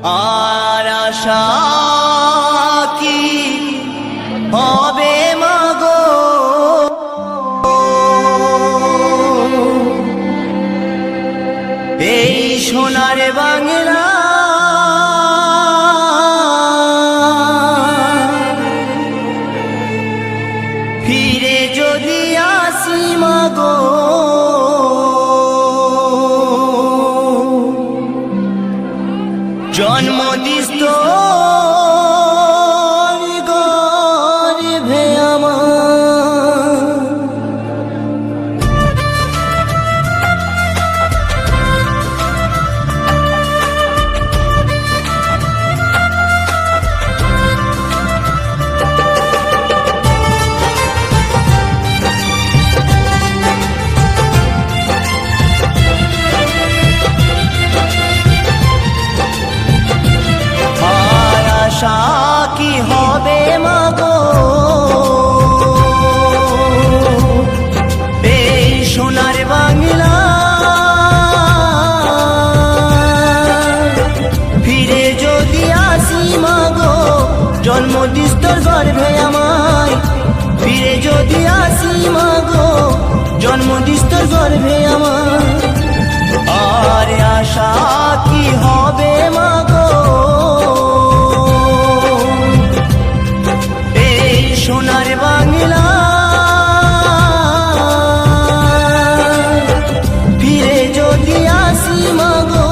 আর আশা কি হবে মাগো, এই সোনার বাংলা ফিরে যদি আসি মাগো, জন্মদিষ্ট গর্ভে আমার আশা কি হবে মাগো, এই সোনার বাংলা ফিরে যদি আসি মাগো, জন্মদিষ্টর গর্ভে আমায় ফিরে যদি আসি মাগো, জন্মদিষ্টর গর্ভে আমার। আর আশা কি হবে মাগো, সোনার বাংলা ফিরে যদি আসি মাগো,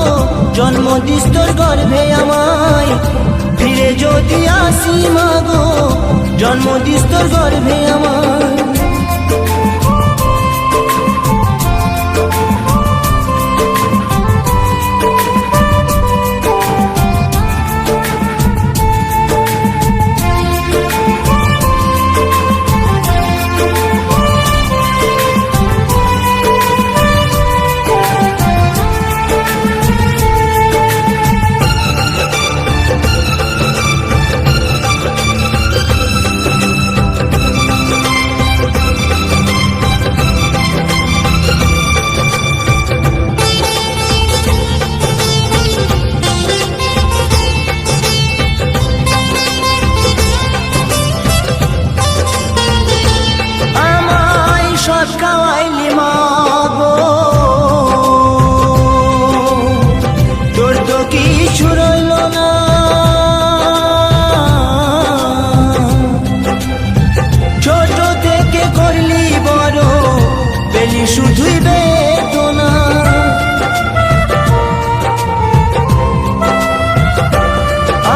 জন্মদিষ্টর গর্ভে আমায় ফিরে যদি আসি মাগো, জন্মদিষ্টর গর্ভে আমায়। খাওয়াইলি মাগো, তোর তো কিছু রইল না, ছোট থেকে করলি বড়, পেলি শুধুই বেদনা।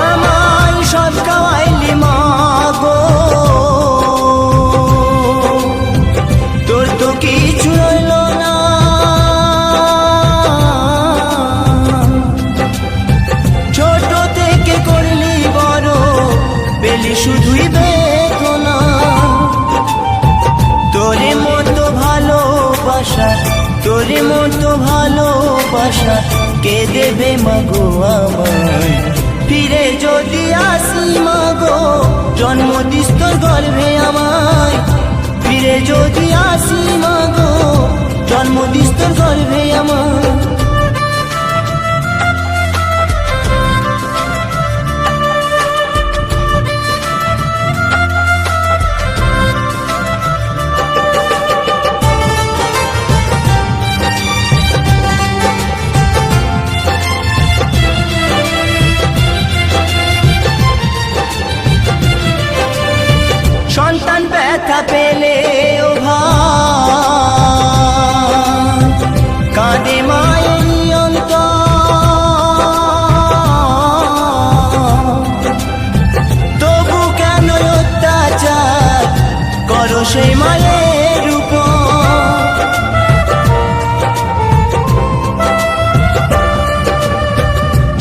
আমায় সব খাওয়াইলি মাগো, কিছু রইল না, ছোট থেকে করলি বড়, পেলি শুধুই বেদনা। তোরে মতো ভালোবাসা, তোরে মতো ভালোবাসা কে দেবে মাগো আমায়, ফিরে যদি আসি মাগো, জন্মদিষ্টর গর্ভে আমায় ফিরে যদি আসি মাগো, জন্মদিষ্টর গর্ভে আমার। সন্তান ব্যথা পেলে ও ভাই কাঁদে মায়ের অন্তর, তবু কেন অত্যাচার করো সেই মায়ের উপর।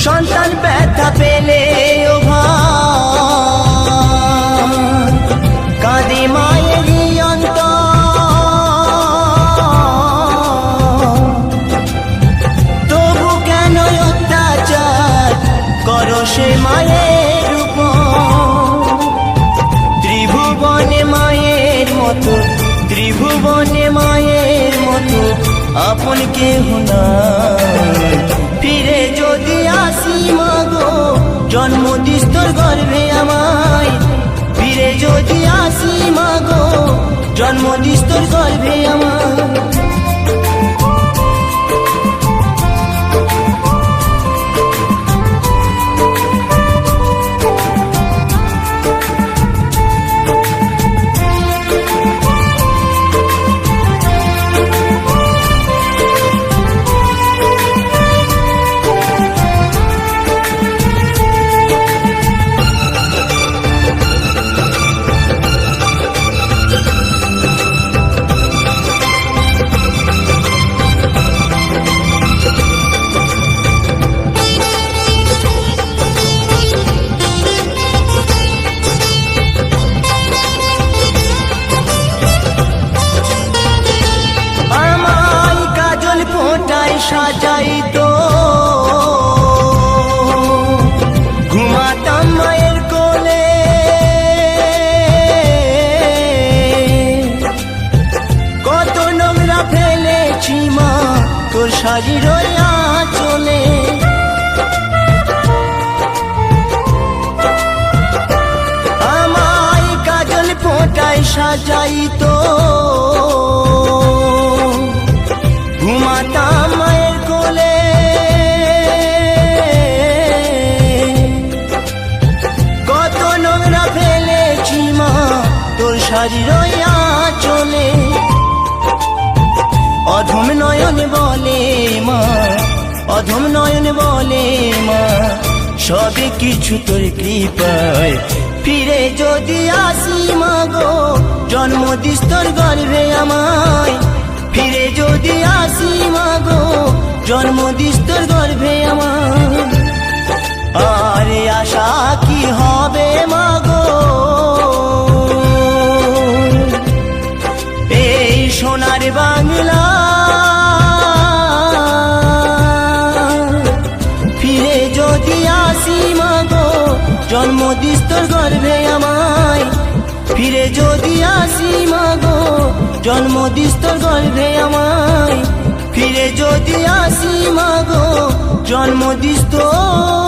সন্তান ব্যথা পেলে ও ভাই কাঁদে মায়েরই অন্তর, তবু কেন অত্যাচার করো সে মায়ের উপর। ত্রিভুবনে মায়ের মতো, ত্রিভুবনে মায়ের মতো আপন কেহ নাই, ফিরে যদি আসি মাগো, জন্ম দিস তোর গর্ভে আমার। সাজাই তো ঘুমাতাম মায়ের কোলে, কত নোংরা ফেলেছি মা তোর শাড়ির আঁচলে। আমায় কাজল ফোঁটায় সাজাই তো ঘুমাতাম মায়ের কোলে, কত নোংরা ফেলেছি মা তোর শাড়ির আঁচলে। অধম নয়ন বলে মা, অধম নয়ন বলে মা, সবে কিছু তোর কৃপায় ফিরে যদি আসি মা গো, জন্ম দিস তোর গর্ভে আমায়। ফিরে যদি আসি মা গো, জন্ম দিস তোর গর্ভে আমার। আরে আশা কি হবে মা গো, এই সোনার বাংলা ফিরে যদি আসি মা গো, জন্ম দিস তোর গর্ভে আমায়। ফিরে যদি আসি মা গো, জন্ম দিস তোর গর্ভে আমায়। ফিরে যদি আসি মা গো, জন্ম দিস তোর